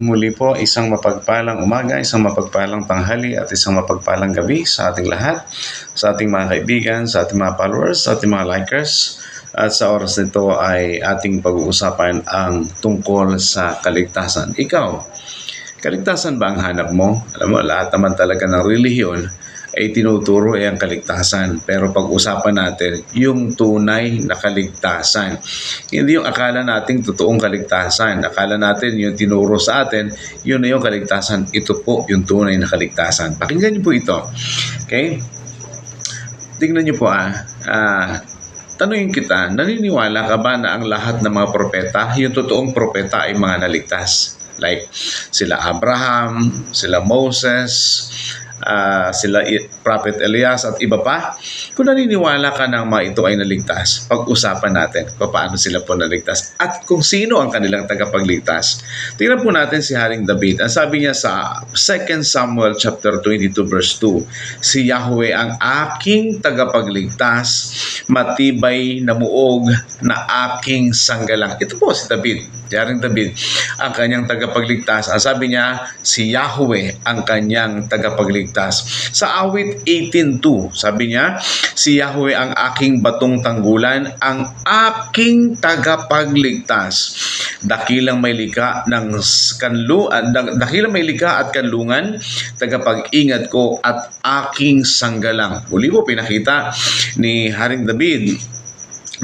Muli po, isang mapagpalang umaga, isang mapagpalang tanghali at isang mapagpalang gabi sa ating lahat, sa ating mga kaibigan, sa ating mga followers, sa ating mga likers. At sa oras nito ay ating pag-uusapan ang tungkol sa kaligtasan. Ikaw, kaligtasan ba ang hanap mo? Alam mo, lahat naman talaga ng relihiyon ay tinuturo ay ang kaligtasan. Pero pag-usapan natin yung tunay na kaligtasan. Hindi yung akala nating totoong kaligtasan. Akala natin yung tinuro sa atin, yun na yung kaligtasan. Ito po yung tunay na kaligtasan. Pakinggan niyo po ito. Okay? Tingnan niyo po tanungin kita, naniniwala ka ba na ang lahat ng mga propeta, yung totoong propeta ay mga naligtas? Like sila Abraham, sila Moses, sila Prophet Elias at iba pa. Kung naniniwala ka ng mga ito ay naligtas, pag-usapan natin kung paano sila po naligtas at kung sino ang kanilang tagapagligtas. Tingnan po natin si Haring David. Ang sabi niya sa 2 Samuel chapter 22 verse 2, si Yahweh ang aking tagapagligtas, matibay na muog na aking sanggalang. Ito po si David, si Haring David, ang kanyang tagapagligtas. Ang sabi niya, si Yahweh ang kanyang tagapagligtas. Sa awit 18:2, sabi niya, si Yahweh ang aking batong tanggulan, ang aking tagapagligtas. Dakilang may likha at kanlungan, tagapag-ingat ko at aking sanggalang. Muli po pinakita ni Haring David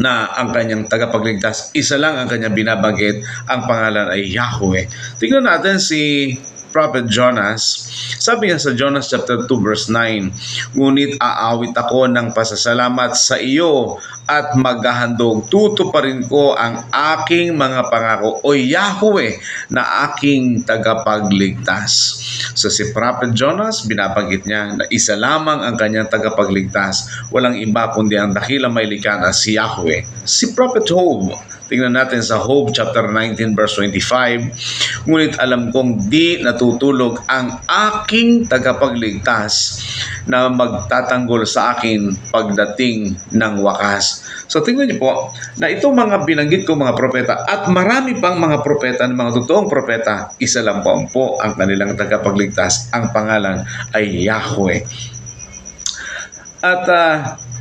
na ang kanyang tagapagligtas, isa lang ang kanyang binabanggit, ang pangalan ay Yahweh. Tingnan natin si Prophet Jonas. Sabi niya sa Jonas chapter 2 verse 9, ngunit aawit ako ng pasasalamat sa iyo at maghahandog. Tutuparin ko ang aking mga pangako, o Yahweh, na aking tagapagligtas. So si Prophet Jonas, binabanggit niya na isa lamang ang kanyang tagapagligtas. Walang iba kundi ang dakilang may likha na si Yahweh. Si Prophet Job, tingnan natin sa Job chapter 19 verse 25. Ngunit alam kong di natutulog ang aking tagapagligtas na magtatanggol sa akin pagdating ng wakas. So tingnan niyo po na itong mga binanggit ko mga propeta at marami pang mga propeta, mga totoong propeta, isa lang po ang kanilang tagapagligtas. Ang pangalan ay Yahweh. At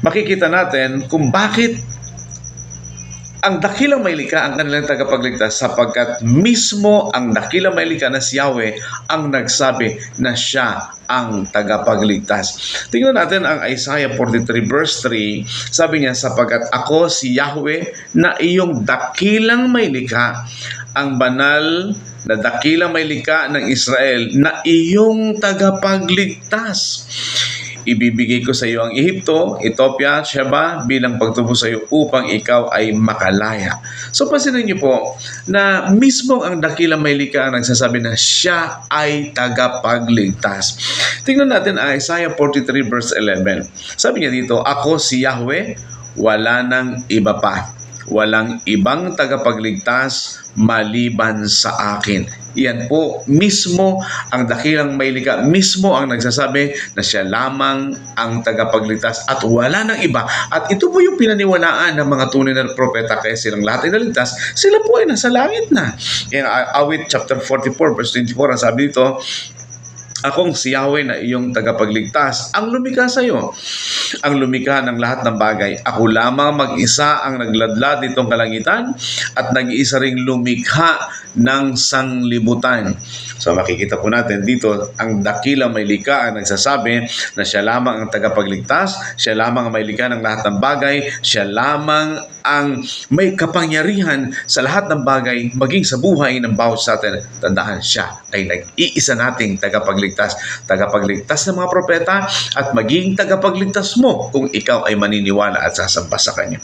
makikita natin kung bakit ang dakilang may likha ang kanilang tagapagligtas, sapagkat mismo ang dakilang may likha na si Yahweh ang nagsabi na siya ang tagapagligtas. Tingnan natin ang Isaiah 43 verse 3. Sabi niya, sapagkat ako si Yahweh na iyong dakilang may likha, ang banal na dakilang may likha ng Israel na iyong tagapagligtas. Ibibigay ko sa iyo ang Ehipto, Ethiopia, Sheba bilang pagtubo sa iyo upang ikaw ay makalaya. So pansinin niyo po na mismo ang dakilang may likha ang nagsasabi na siya ay tagapagligtas. Tingnan natin ang Isaiah 43 verse 11. Sabi niya dito, ako si Yahweh, wala nang iba pa. Walang ibang tagapagligtas maliban sa akin. Yan po, mismo ang dakilang may likha, mismo ang nagsasabi na siya lamang ang tagapagligtas at wala nang iba. At ito po yung pinaniwalaan ng mga tunay na propeta, kaya silang lahat ay naligtas, sila po ay nasa langit na. Yan, awit chapter 44 verse 24, ang sabi dito, akong si Yahweh na iyong tagapagligtas, ang lumikha sa iyo, ang lumikha ng lahat ng bagay. Ako lamang mag-isa ang nagladlad nitong kalangitan at nag-iisa ring lumikha ng sanglibutan. So makikita po natin dito ang dakilang may likha ang nagsasabi na siya lamang ang tagapagligtas, siya lamang ang may likha ng lahat ng bagay, siya lamang ang may kapangyarihan sa lahat ng bagay, maging sa buhay ng bawat sa atin. Tandaan, siya ay nag-iisa nating tagapagligtas. Tagapagligtas ng mga propeta at maging tagapagligtas mo kung ikaw ay maniniwala at sasamba sa kanya.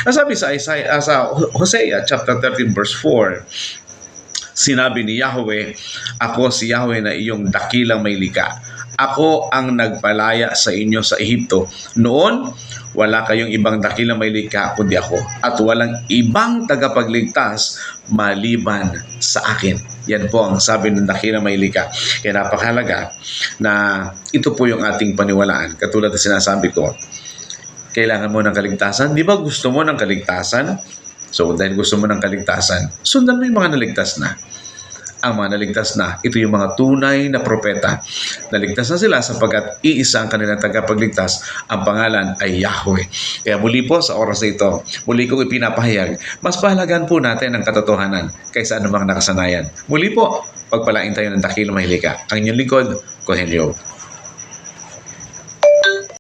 Ang sabi sa Hosea chapter 13 verse 4, sinabi ni Yahweh, ako si Yahweh na iyong dakilang may likha. Ako ang nagpalaya sa inyo sa Ehipto. Noon, wala kayong ibang dakilang may likha kundi ako, at walang ibang tagapagligtas maliban sa akin. Yan po ang sabi ng dakilang may likha. Kaya napakahalaga na ito po yung ating paniwalaan. Katulad na sinasabi ko, kailangan mo ng kaligtasan. Di ba gusto mo ng kaligtasan? So dahil gusto mo ng kaligtasan, sundan mo yung mga naligtas na. ang mga naligtas na. Ito yung mga tunay na propeta. Naligtas na sila sapagkat iisa ang kanilang tagapagligtas. Ang pangalan ay Yahweh. Kaya muli po sa oras na ito, muli kong ipinapahayag, mas pahalagan po natin ang katotohanan kaysa anumang nakasanayan. Muli po, pagpalain tayo ng dakilang mahilika. Ang inyong lingkod, Cornelio